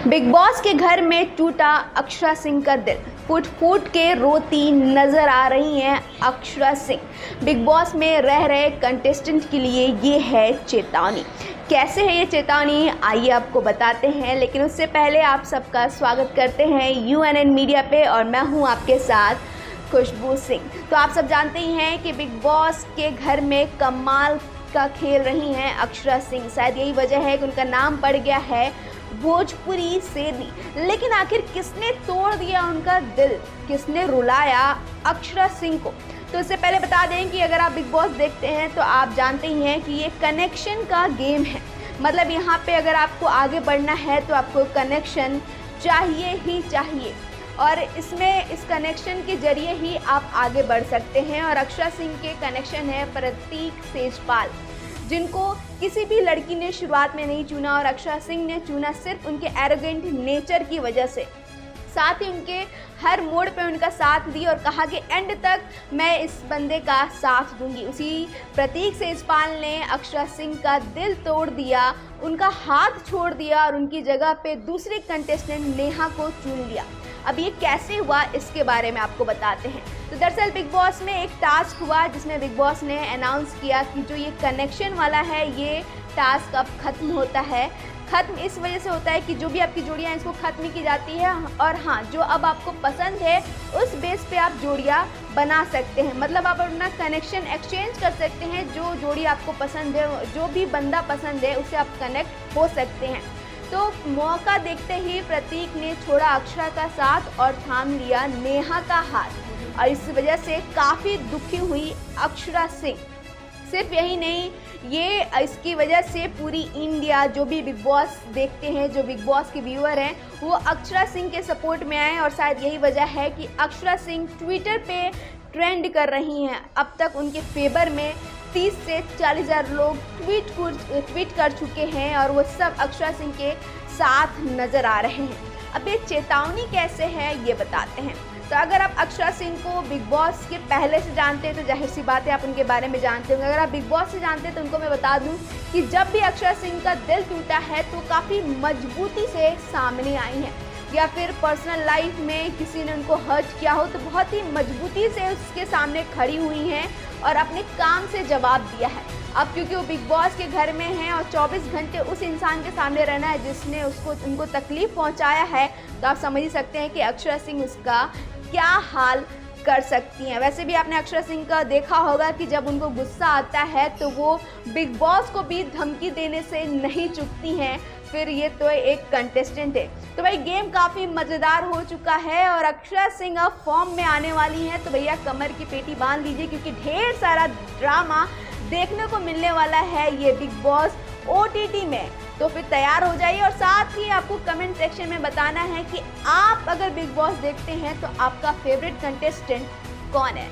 Big boss के घर में टूटा अक्षरा सिंह का दिल। फूट फूट के रोती नजर आ रही हैं अक्षरा सिंह। बिग बॉस में रह रहे कंटेस्टेंट के लिए ये है चेतावनी। कैसे है ये चेतावनी, आइए आपको बताते हैं, लेकिन उससे पहले आप सबका स्वागत करते हैं UNN मीडिया पे और मैं हूँ आपके साथ खुशबू सिंह। तो आप सब जानते ही हैं कि बिग बॉस के घर में कमाल का खेल रही हैं अक्षरा सिंह। शायद यही वजह है कि उनका नाम पड़ गया है भोजपुरी शेरनी। लेकिन आखिर किसने तोड़ दिया उनका दिल, किसने रुलाया अक्षरा सिंह को? तो इससे पहले बता दें कि अगर आप बिग बॉस देखते हैं तो आप जानते ही हैं कि ये कनेक्शन का गेम है। मतलब यहाँ पे अगर आपको आगे बढ़ना है तो आपको कनेक्शन चाहिए ही चाहिए, और इसमें इस कनेक्शन के जरिए ही आप आगे बढ़ सकते हैं। और अक्षरा सिंह के कनेक्शन है प्रतीक सेजपाल, जिनको किसी भी लड़की ने शुरुआत में नहीं चुना और अक्षरा सिंह ने चुना सिर्फ उनके एरोगेंट नेचर की वजह से। साथ ही उनके हर मोड़ पे उनका साथ दी और कहा कि एंड तक मैं इस बंदे का साथ दूंगी। उसी प्रतीक सेजपाल ने अक्षरा सिंह का दिल तोड़ दिया, उनका हाथ छोड़ दिया और उनकी जगह पे दूसरे कंटेस्टेंट नेहा को चुन लिया। अब ये कैसे हुआ इसके बारे में आपको बताते हैं। तो दरअसल बिग बॉस में एक टास्क हुआ जिसमें बिग बॉस ने अनाउंस किया कि जो ये कनेक्शन वाला है ये टास्क अब ख़त्म होता है। ख़त्म इस वजह से होता है कि जो भी आपकी जोड़ियाँ हैं इसको ख़त्म की जाती है, और हाँ, जो अब आपको पसंद है उस बेस पे आप जोड़ियाँ बना सकते हैं। मतलब आप अपना कनेक्शन एक्सचेंज कर सकते हैं। जो जोड़ी आपको पसंद है, जो भी बंदा पसंद है, उससे आप कनेक्ट हो सकते हैं। तो मौका देखते ही प्रतीक ने छोड़ा अक्षरा का साथ और थाम लिया नेहा का हाथ, और इस वजह से काफ़ी दुखी हुई अक्षरा सिंह। सिर्फ यही नहीं, ये इसकी वजह से पूरी इंडिया, जो भी बिग बॉस देखते हैं, जो बिग बॉस के व्यूअर हैं, वो अक्षरा सिंह के सपोर्ट में आए। और शायद यही वजह है कि अक्षरा सिंह ट्विटर पे ट्रेंड कर रही हैं। अब तक उनके फेवर में 30 से 40 हज़ार लोग ट्वीट कर चुके हैं और वो सब अक्षरा सिंह के साथ नज़र आ रहे हैं। अब ये चेतावनी कैसे है ये बताते हैं। तो अगर आप अक्षरा सिंह को बिग बॉस के पहले से जानते हैं तो जाहिर सी बात है आप उनके बारे में जानते होंगे। अगर आप बिग बॉस से जानते हैं तो उनको मैं बता दूं कि जब भी अक्षरा सिंह का दिल टूटा है तो काफ़ी मजबूती से सामने आई हैं, या फिर पर्सनल लाइफ में किसी ने उनको हर्ट किया हो तो बहुत ही मजबूती से उसके सामने खड़ी हुई हैं और अपने काम से जवाब दिया है। अब क्योंकि वो बिग बॉस के घर में हैं और 24 घंटे उस इंसान के सामने रहना है जिसने उनको तकलीफ़ पहुंचाया है, तो आप समझ ही सकते हैं कि अक्षरा सिंह उसका क्या हाल कर सकती हैं। वैसे भी आपने अक्षरा सिंह का देखा होगा कि जब उनको गुस्सा आता है तो वो बिग बॉस को भी धमकी देने से नहीं चूकती हैं। फिर ये तो एक कंटेस्टेंट है। तो भाई गेम काफ़ी मज़ेदार हो चुका है और अक्षरा सिंह अब फॉर्म में आने वाली हैं। तो भैया कमर की पेटी बांध लीजिए, क्योंकि ढेर सारा ड्रामा देखने को मिलने वाला है ये बिग बॉस OTT में। तो फिर तैयार हो जाइए, और साथ ही आपको कमेंट सेक्शन में बताना है कि आप अगर बिग बॉस देखते हैं तो आपका फेवरेट कंटेस्टेंट कौन है।